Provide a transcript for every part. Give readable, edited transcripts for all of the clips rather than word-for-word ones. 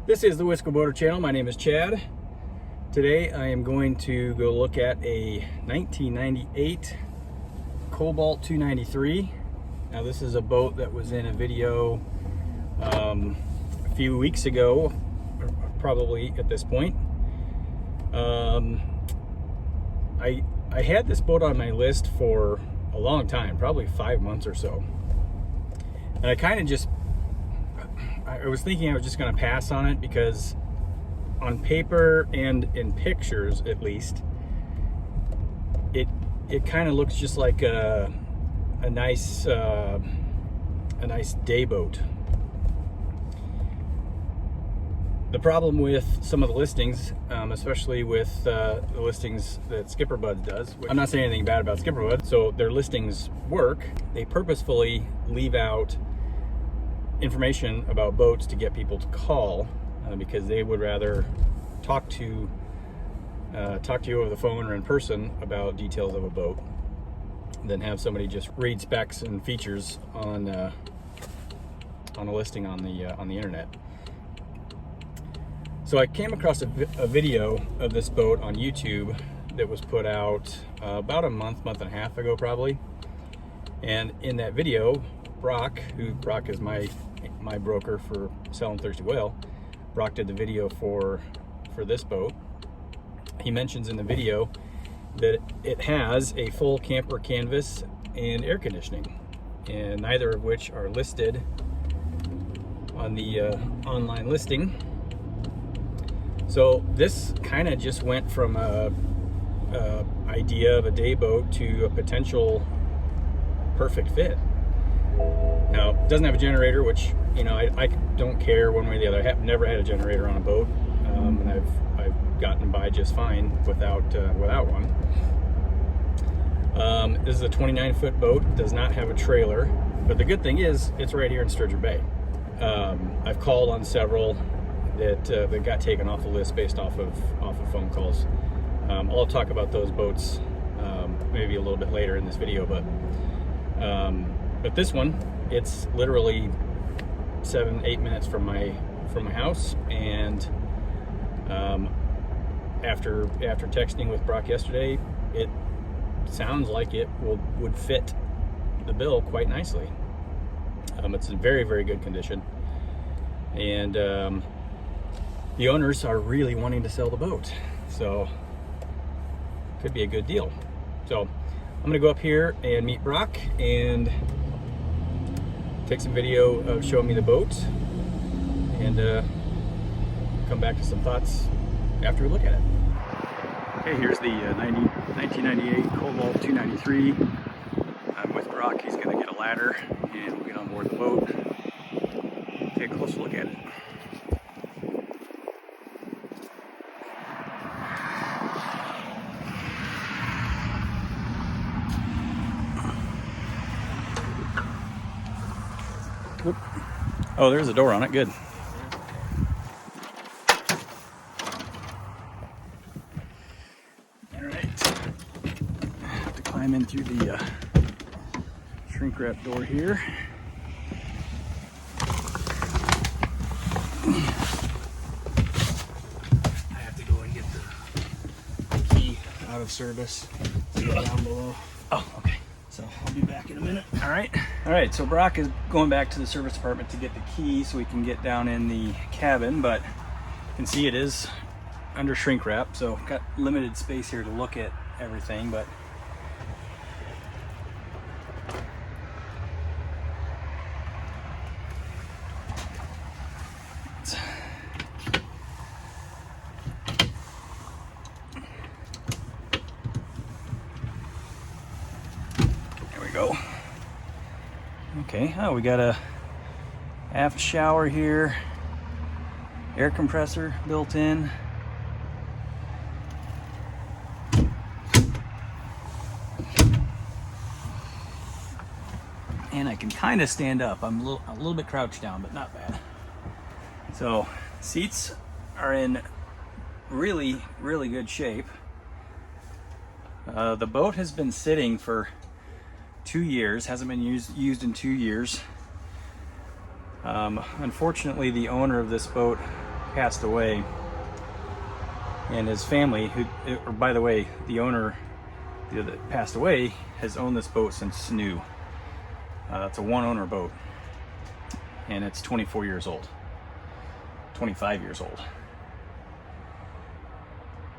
This is the Wisco Boater channel. My name is Chad. Today I am going to go look at a 1998 Cobalt 293. Now this is a boat that was in a video a few weeks ago, probably at this point. I had this boat on my list for a long time, probably 5 months or so. And I kind of just I was thinking I was just going to pass on it because on paper and in pictures at least it kind of looks just like a nice day boat. The problem with some of the listings, especially with the listings that Skipper Buds does, I'm not saying anything bad about Skipper Buds, so their listings work. They purposefully leave out information about boats to get people to call because they would rather talk to you over the phone or in person about details of a boat than have somebody just read specs and features on a listing on the internet. So I came across a video of this boat on YouTube that was put out about a month and a half ago probably, and in that video Brock is my broker for selling Thirsty Whale. Brock did the video for this boat. He mentions in the video that it has a full camper canvas and air conditioning, and neither of which are listed on the online listing. So this kind of just went from a idea of a day boat to a potential perfect fit. Now, it doesn't have a generator, which, you know, I don't care one way or the other. I've never had a generator on a boat, and I've gotten by just fine without one. This is a 29-foot boat. It does not have a trailer, but the good thing is it's right here in Sturgeon Bay. I've called on several that got taken off the list based off of phone calls. I'll talk about those boats maybe a little bit later in this video, but this one, it's literally 7-8 minutes from my house, and after texting with Brock yesterday, it sounds like it would fit the bill quite nicely. It's in very, very good condition, and the owners are really wanting to sell the boat, so could be a good deal. So I'm gonna go up here and meet Brock and take some video of showing me the boat, and come back to some thoughts after we look at it. Okay, here's the 1998 Cobalt 293. I'm with Brock. He's going to get a ladder and we'll get on board the boat, take a close look at it. Oop. Oh, there's a door on it. Good. All right. I have to climb in through the shrink wrap door here. I have to go and get the key out of service to get down below. Oh, okay. So I'll be back in a minute. All right, so Brock is going back to the service department to get the key so we can get down in the cabin, but you can see it is under shrink wrap, so got limited space here to look at everything, but go. Okay, oh, we got a aft shower here, air compressor built in. And I can kind of stand up. I'm a little bit crouched down, but not bad. So, seats are in really, really good shape. The boat has been sitting for 2 years, hasn't been used in 2 years. Unfortunately, the owner of this boat passed away, and his family, or by the way, the owner that passed away has owned this boat since new. It's a one-owner boat, and it's 24 years old, 25 years old.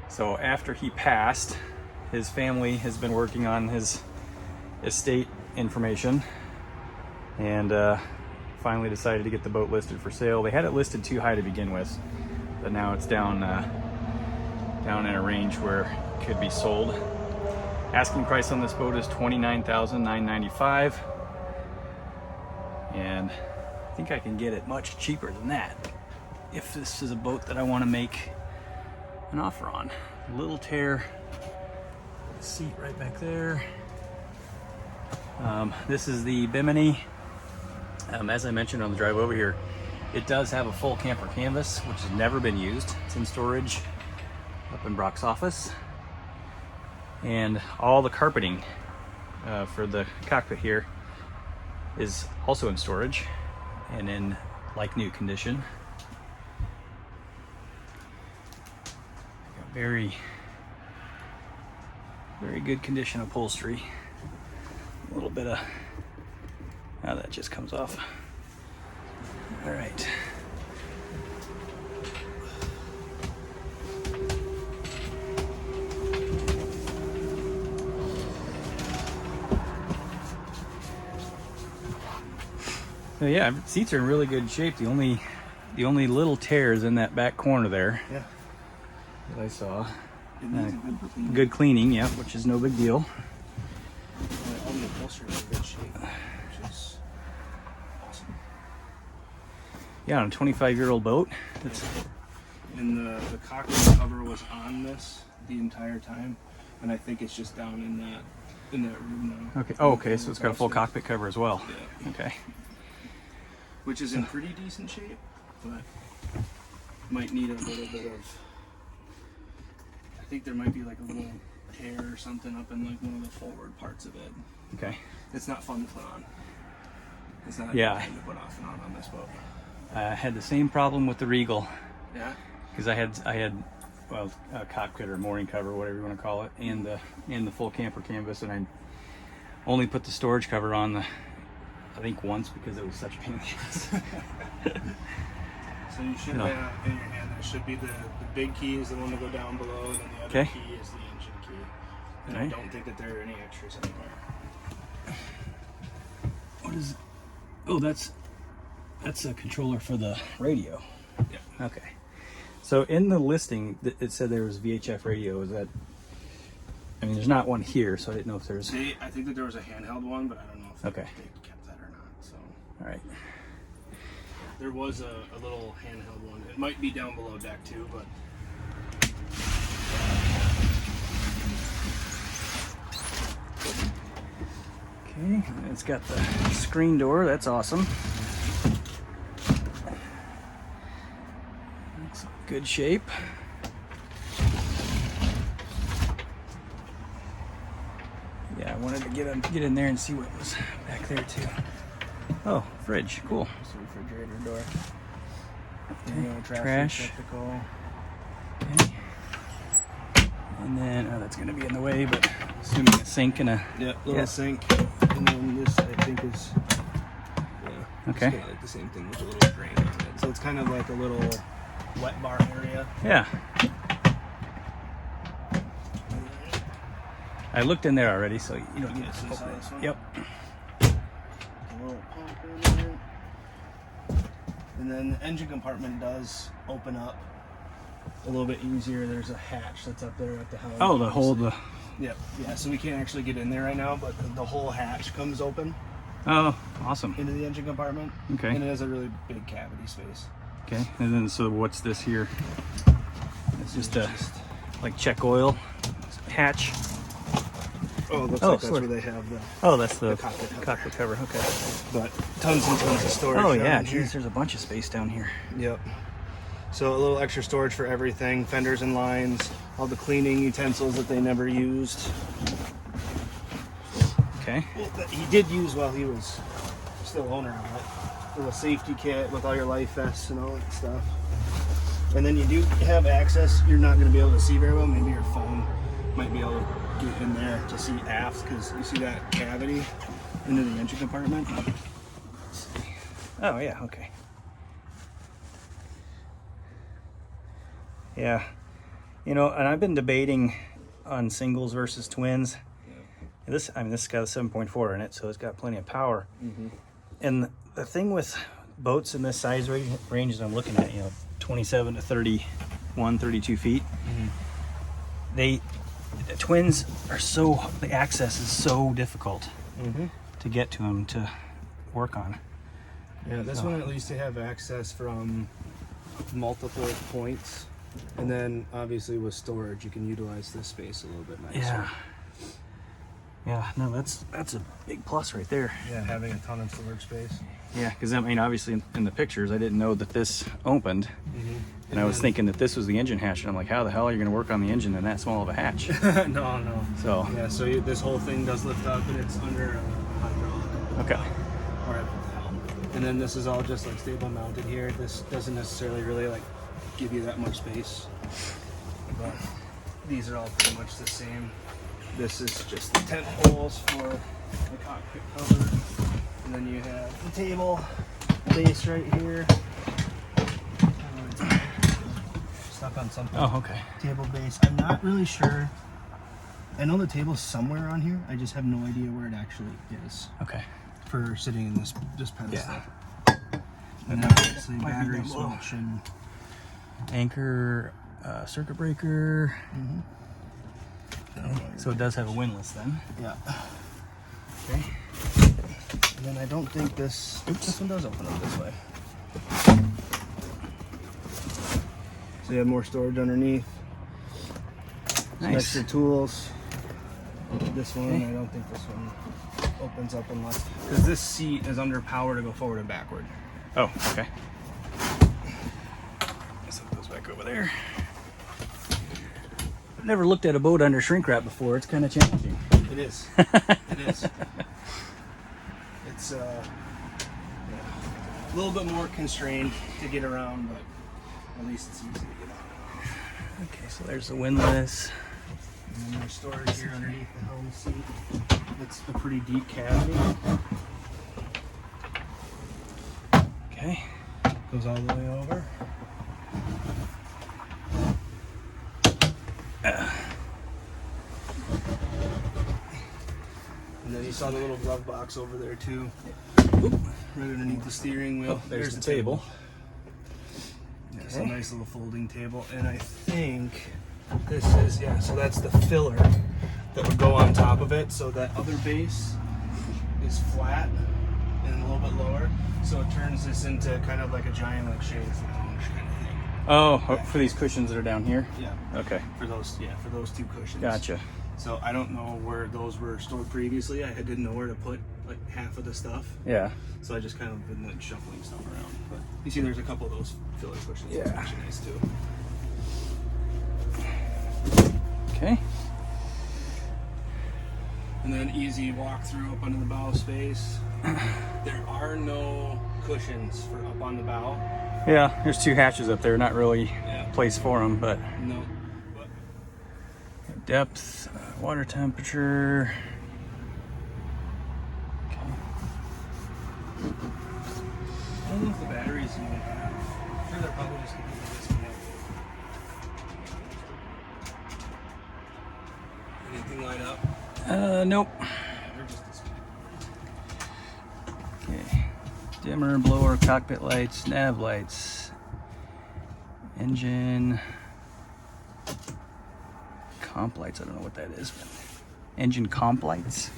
So after he passed, his family has been working on his estate information, and finally decided to get the boat listed for sale. They had it listed too high to begin with, but now it's down in a range where it could be sold. Asking price on this boat is $29,995, and I think I can get it much cheaper than that if this is a boat that I want to make an offer on. Little tear seat right back there. This is the Bimini. As I mentioned on the drive over here, it does have a full camper canvas, which has never been used. It's in storage up in Brock's office. And all the carpeting for the cockpit here is also in storage and in like new condition. Got very good condition upholstery. A little bit of, now that just comes off. All right. So yeah, seats are in really good shape. The only little tears in that back corner there. Yeah. That I saw. Good cleaning, yeah, which is no big deal. All the upholstery is in good shape, which is awesome. Yeah, on a 25-year-old boat. And the cockpit cover was on this the entire time, and I think it's just down in that room now. Okay. Oh, okay. So it's got a full cockpit cover as well. Yeah. Okay. Which is in pretty decent shape, but might need a little bit of. I think there might be like a little tear or something up in like one of the forward parts of it. Okay. It's not fun to put on. It's not yeah. fun to put off and on this boat. I had the same problem with the Regal. Yeah. Because I had well, a cockpit or mooring cover, whatever you want to call it, and the full camper canvas, and I only put the storage cover on I think once because it was such a pain in the ass. So you should have in your hand, there should be the big key is the one to go down below, and then the other key is the engine key. And I don't think that there are any extras anywhere. What is? Oh, that's a controller for the radio. Yeah. Okay. So in the listing, it said there was VHF radio. Is that? I mean, there's not one here, so I didn't know if there's. I think that there was a handheld one, but I don't know if okay. they kept that or not. So. All right. There was a little handheld one. It might be down below deck too, but. Okay, it's got the screen door. That's awesome. Looks good shape. Yeah, I wanted to get in there and see what was back there too. Oh, fridge, cool. It's a refrigerator door. Okay. Trash. Okay. And then, oh, that's gonna be in the way, but assuming a sink and a little sink. And then this, I think, is okay. It's like the same thing with a little drain on it. So it's kind of like a little wet bar area. Yeah. I looked in there already, so you don't need to open it. Yep. A little pump in there. And then the engine compartment does open up a little bit easier. There's a hatch that's up there at the helm. Oh, the whole Yep. Yeah. So we can't actually get in there right now, but the whole hatch comes open. Oh, awesome. Into the engine compartment. Okay. And it has a really big cavity space. Okay. And then, so what's this here? It's just a like check oil hatch. Oh, it looks like that's where they have the. Oh, that's the cockpit cover. Okay. But tons and tons of storage. Oh yeah, geez, there's a bunch of space down here. Yep. So a little extra storage for everything, fenders and lines, all the cleaning utensils that they never used. Okay. Well, that he did use while he was still owner of it. Little safety kit with all your life vests and all that stuff. And then you do have access. You're not going to be able to see very well. Maybe your phone might be able to get in there to see aft, because you see that cavity into the engine compartment. Oh yeah, okay. Yeah, you know, and I've been debating on singles versus twins. Yeah. This has got a 7.4 in it, so it's got plenty of power. Mm-hmm. And the thing with boats in this size range that I'm looking at, you know, 27 to 31, 32 feet, mm-hmm. The twins are the access is so difficult mm-hmm. to get to them to work on. Yeah, this one at least they have access from multiple points. And then obviously with storage, you can utilize this space a little bit nicer. Yeah. Yeah, no, that's a big plus right there. Yeah, having a ton of storage space. Yeah, because I mean, obviously in the pictures, I didn't know that this opened. Mm-hmm. And I was thinking that this was the engine hatch, and I'm like, how the hell are you going to work on the engine in that small of a hatch? No. So yeah, so this whole thing does lift up, and it's under a hydraulic. Okay. Or at the helm. And then this is all just like stable mounted here. This doesn't necessarily really like give you that much space, but these are all pretty much the same. This is just the tent poles for the cockpit cover, and then you have the table base right here. Stuck on something. Oh, okay. Table base. I'm not really sure. I know the table's somewhere on here. I just have no idea where it actually is. Okay. For sitting in this pedestal. Yeah. And then obviously battery switch and anchor, circuit breaker. Mm-hmm. Okay. So it does have a windlass then. Yeah. Okay. And then I don't think this. Oops, this one does open up this way. So you have more storage underneath. Nice. Extra tools. This one, okay. I don't think this one opens up unless, because this seat is under power to go forward and backward. Oh, okay. So it goes back over there. I've never looked at a boat under shrink wrap before. It's kind of challenging. It is. It is. It's a little bit more constrained to get around, but at least it's easy to get on. Okay, so there's the windlass. And then there's storage here underneath the helm seat. It's a pretty deep cavity. Okay. Goes all the way over. And then you saw the little glove box over there too. Oop, right underneath the steering wheel. Oh, there's the table. Yeah, it's a nice little folding table. And I think this is, yeah, so that's the filler that would go on top of it. So that other base is flat and a little bit lower. So it turns this into kind of like a giant like chaise lounge kind of thing. Oh, yeah. For these cushions that are down here? Yeah. Okay. For those two cushions. Gotcha. So I don't know where those were stored previously. I didn't know where to put like half of the stuff. Yeah. So I just kind of been like shuffling stuff around. But you see there's a couple of those filler cushions. Yeah. That's actually nice too. Okay. And then easy walk through up under the bow space. There are no cushions for up on the bow. Yeah, there's two hatches up there. Not really place for them, but no. Depth, water temperature. Okay. I don't know if the batteries even have. I'm sure they're probably just going to be disconnected. Anything light up? Nope. They're just disconnected. Okay. Dimmer, blower, cockpit lights, nav lights, engine, comp lights. I don't know what that is, but engine comp lights.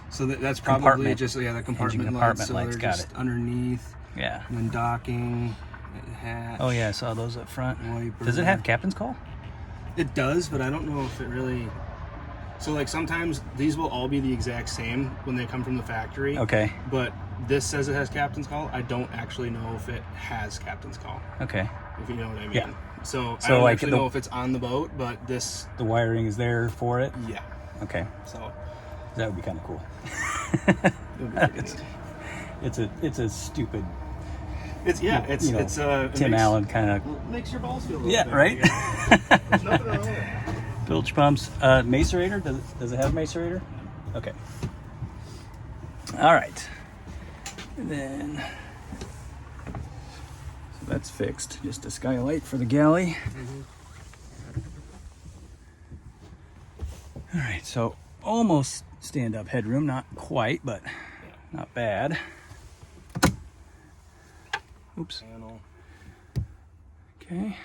So that's probably just the compartment lights. So lights. they're Got just it. Underneath. Yeah. And then docking, hatch. Oh yeah, I saw those up front. Wiper. Does it have captain's call? It does, but I don't know if it really. So like sometimes these will all be the exact same when they come from the factory. Okay. But this says it has captain's call. I don't actually know if it has captain's call. Okay. If you know what I mean. Yeah. So I don't like actually know if it's on the boat, but this. The wiring is there for it. Yeah. Okay. So. That would be kind of cool. It would be It's a stupid It's you know, it's Tim Allen kind of. makes your balls feel a little Yeah, better, right. you know? There's nothing wrong with it. Bilge pumps. Macerator. Does it have macerator? Okay. All right. And then, so that's fixed. Just a skylight for the galley. All right. So almost stand-up headroom. Not quite, but not bad. Oops. Panel. Okay.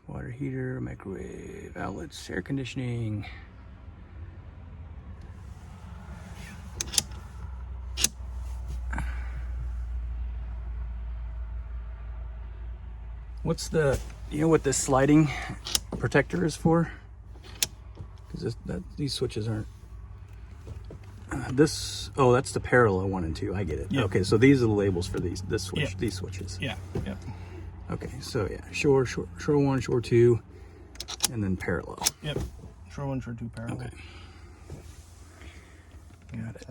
Water heater, microwave, outlets, air conditioning. What's the, you know what this sliding protector is for? Because these switches aren't, oh, that's the parallel 1 and 2, I get it. Yep. Okay, so these are the labels for this switch, Yep. these switches. Yeah. Yeah. Okay, so yeah, shore 1, shore 2, and then parallel. Yep. Shore 1, shore 2 parallel. Okay. Got it.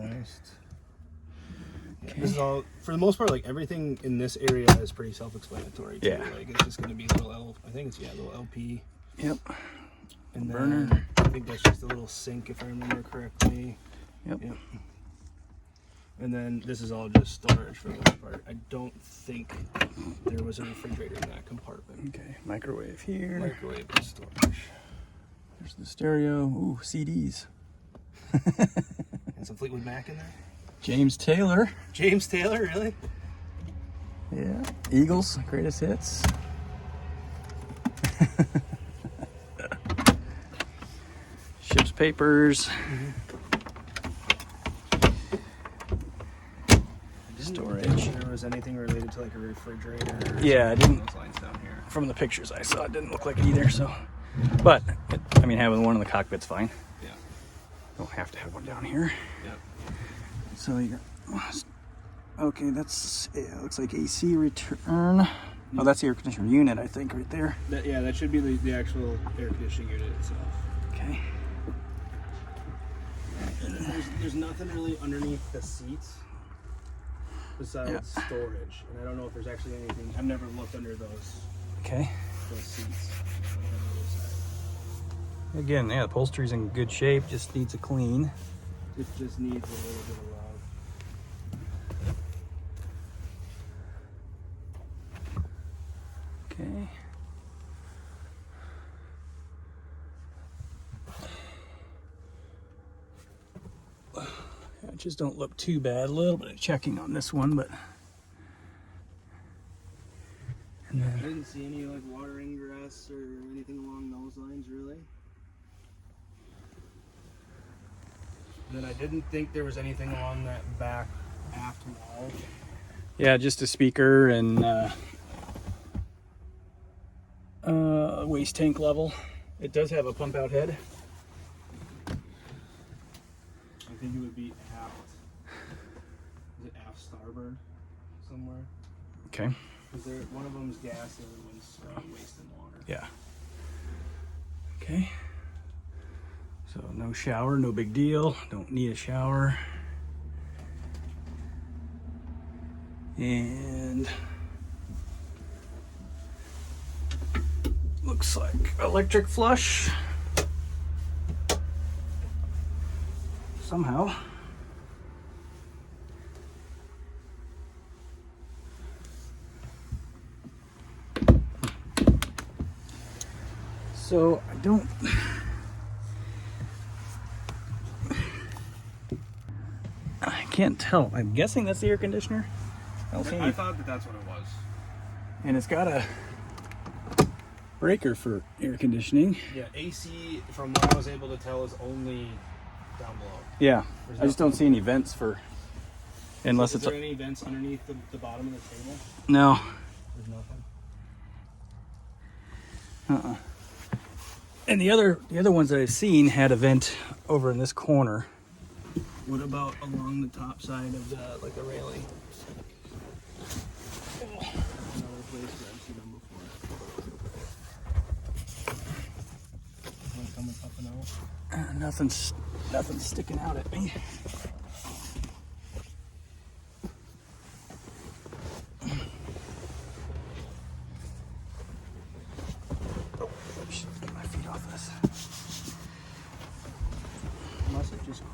Yeah, this is all, for the most part, like everything in this area is pretty self-explanatory too. Yeah. Like it's just gonna be little I think it's little LP. Yep. And Burner. then I think that's just a little sink if I remember correctly. Yep. And then this is all just storage for the most part. I don't think there was a refrigerator in that compartment. Okay, microwave here. Microwave and storage. There's the stereo. Ooh, CDs. And some Fleetwood Mac in there. James Taylor. James Taylor, really? Yeah. Eagles, greatest hits. Ship's papers. Storage. I didn't think there was anything related to like a refrigerator. Or Yeah, I didn't. those lines down here. From the pictures I saw, it didn't look like it either. So, but I mean, having one in the cockpit's fine. Yeah. Don't have to have one down here. Yep. So you got. Okay, that's, it looks like AC return. Oh, that's the air conditioner unit, I think, right there. That should be the actual air conditioning unit itself. Okay. There's nothing really underneath the seats besides storage, and I don't know if there's actually anything. I've never looked under those Okay. seats. Again, yeah, the upholstery's in good shape, just needs a clean. It just needs a little bit of love. Okay. Just don't look too bad. A little bit of checking on this one, but. And I then, didn't see any like water ingress or anything along those lines, really. And then I didn't think there was anything along that back aft wall. yeah, just a speaker and waste tank level. It does have a pump out head. I think it would be aft. Is it aft starboard somewhere? Okay. Because one of them's gas, the other one's waste and water. Yeah. Okay. So no shower, no big deal. Don't need a shower. And looks like electric flush. Somehow. So I don't. I can't tell. I'm guessing that's the air conditioner. I don't see I any. thought that's what it was. And it's got a breaker for air conditioning. Yeah, AC, from what I was able to tell, is only down below. Yeah, I just don't see any vents for. Unless Is it's there any vents underneath the bottom of the table? no. There's nothing. And the other ones that I've seen had a vent over in this corner. What about along the top side of the railing? Another place where I've seen them before. One coming up and out. Nothing's sticking out at me.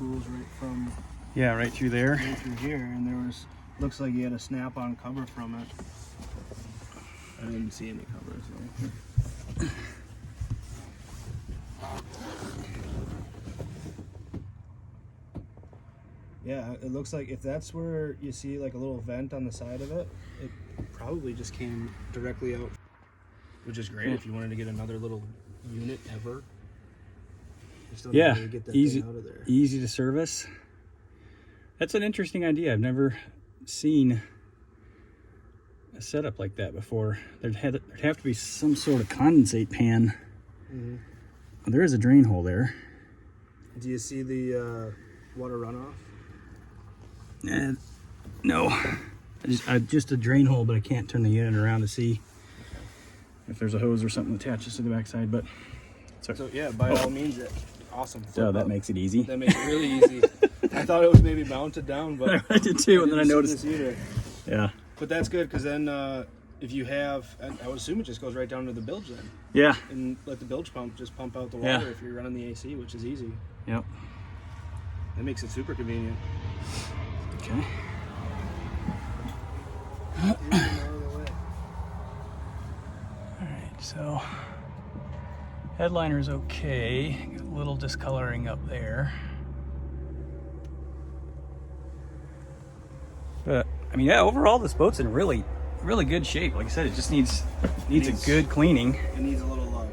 cools right from Yeah, right through there. right through here, and there was, looks like he had a snap-on cover from it. I didn't see any covers though. Yeah, it looks like if that's where you see like a little vent on the side of it, it probably just came directly out, which is great if you wanted to get another little unit ever. You still Yeah, need to get that easy, thing out of there. easy to service. That's an interesting idea. I've never seen a setup like that before. There'd have to be some sort of condensate pan. Mm-hmm. Well, there is a drain hole there. Do you see the water runoff? No, just a drain hole, but I can't turn the unit around to see if there's a hose or something attaches to the backside. But so yeah, by all means, awesome. So that makes it easy. That makes it really easy. I thought it was maybe mounted down, but I did too, and then I noticed. Yeah. But that's good because then if you have, I would assume it just goes right down to the bilge then. Yeah. And let the bilge pump just pump out the water if you're running the AC, which is easy. Yep. That makes it super convenient. Okay. Alright, so headliner's okay. Got a little discoloring up there. But I mean, yeah, overall this boat's in really good shape. Like I said, it just needs a good cleaning. It needs a little love.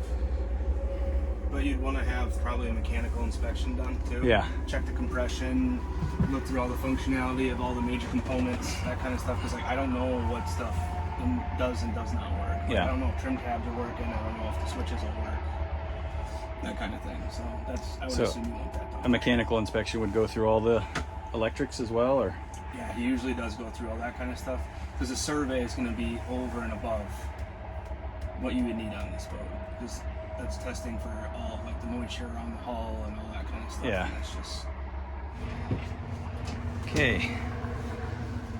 But you'd want to have probably a mechanical inspection done too. Yeah. Check the compression, look through all the functionality of all the major components, that kind of stuff. Because like I don't know what stuff does and does not work. Like, Yeah. I don't know if trim tabs are working. I don't know if the switches will work. That kind of thing. So I would assume you want that done. A mechanical inspection would go through all the electrics as well, or? Yeah, he usually does go through all that kind of stuff. Because the survey is going to be over and above what you would need on this boat. Because that's testing for all like the moisture on the hull and all that kind of stuff. Yeah. And that's just Okay.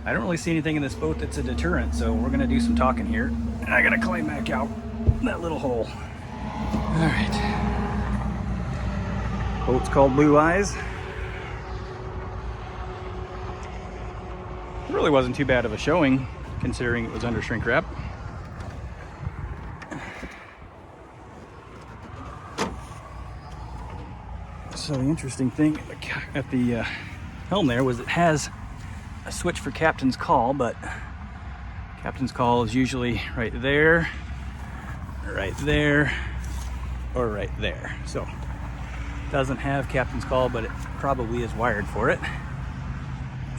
I don't really see anything in this boat that's a deterrent, so we're gonna do some talking here. And I gotta climb back out that little hole. All right. Boat's called Blue Eyes. It really wasn't too bad of a showing, considering it was under shrink wrap. So the interesting thing at the helm there was it has a switch for captain's call, but captain's call is usually right there, or right there. So it doesn't have captain's call, but it probably is wired for it.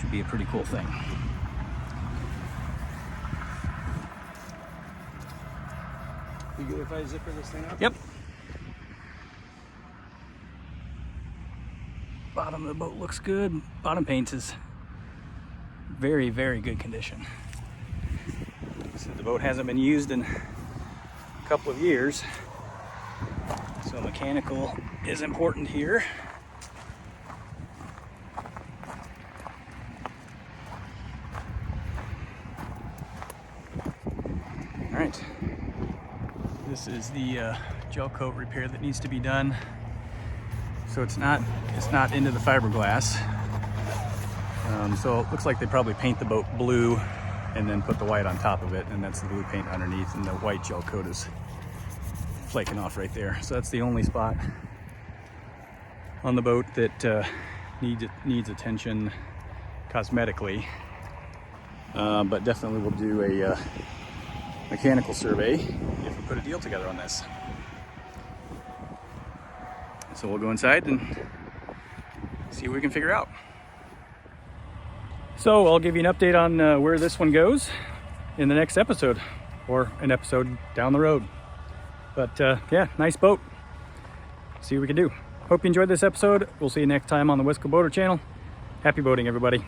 Should be a pretty cool thing. You good if I zipper this thing up? Yep. Bottom of the boat looks good. Bottom paint is very good condition. So the boat hasn't been used in a couple of years, so mechanical is important here. All right, this is the gel coat repair that needs to be done. So it's not into the fiberglass. So it looks like they probably paint the boat blue and then put the white on top of it, and that's the blue paint underneath, and the white gel coat is flaking off right there. So that's the only spot on the boat that needs attention cosmetically. But definitely we'll do a mechanical survey if we put a deal together on this. So we'll go inside and see what we can figure out. So I'll give you an update on where this one goes in the next episode, or an episode down the road. But yeah, nice boat. See what we can do. Hope you enjoyed this episode. We'll see you next time on the Wisco Boater channel. Happy boating, everybody.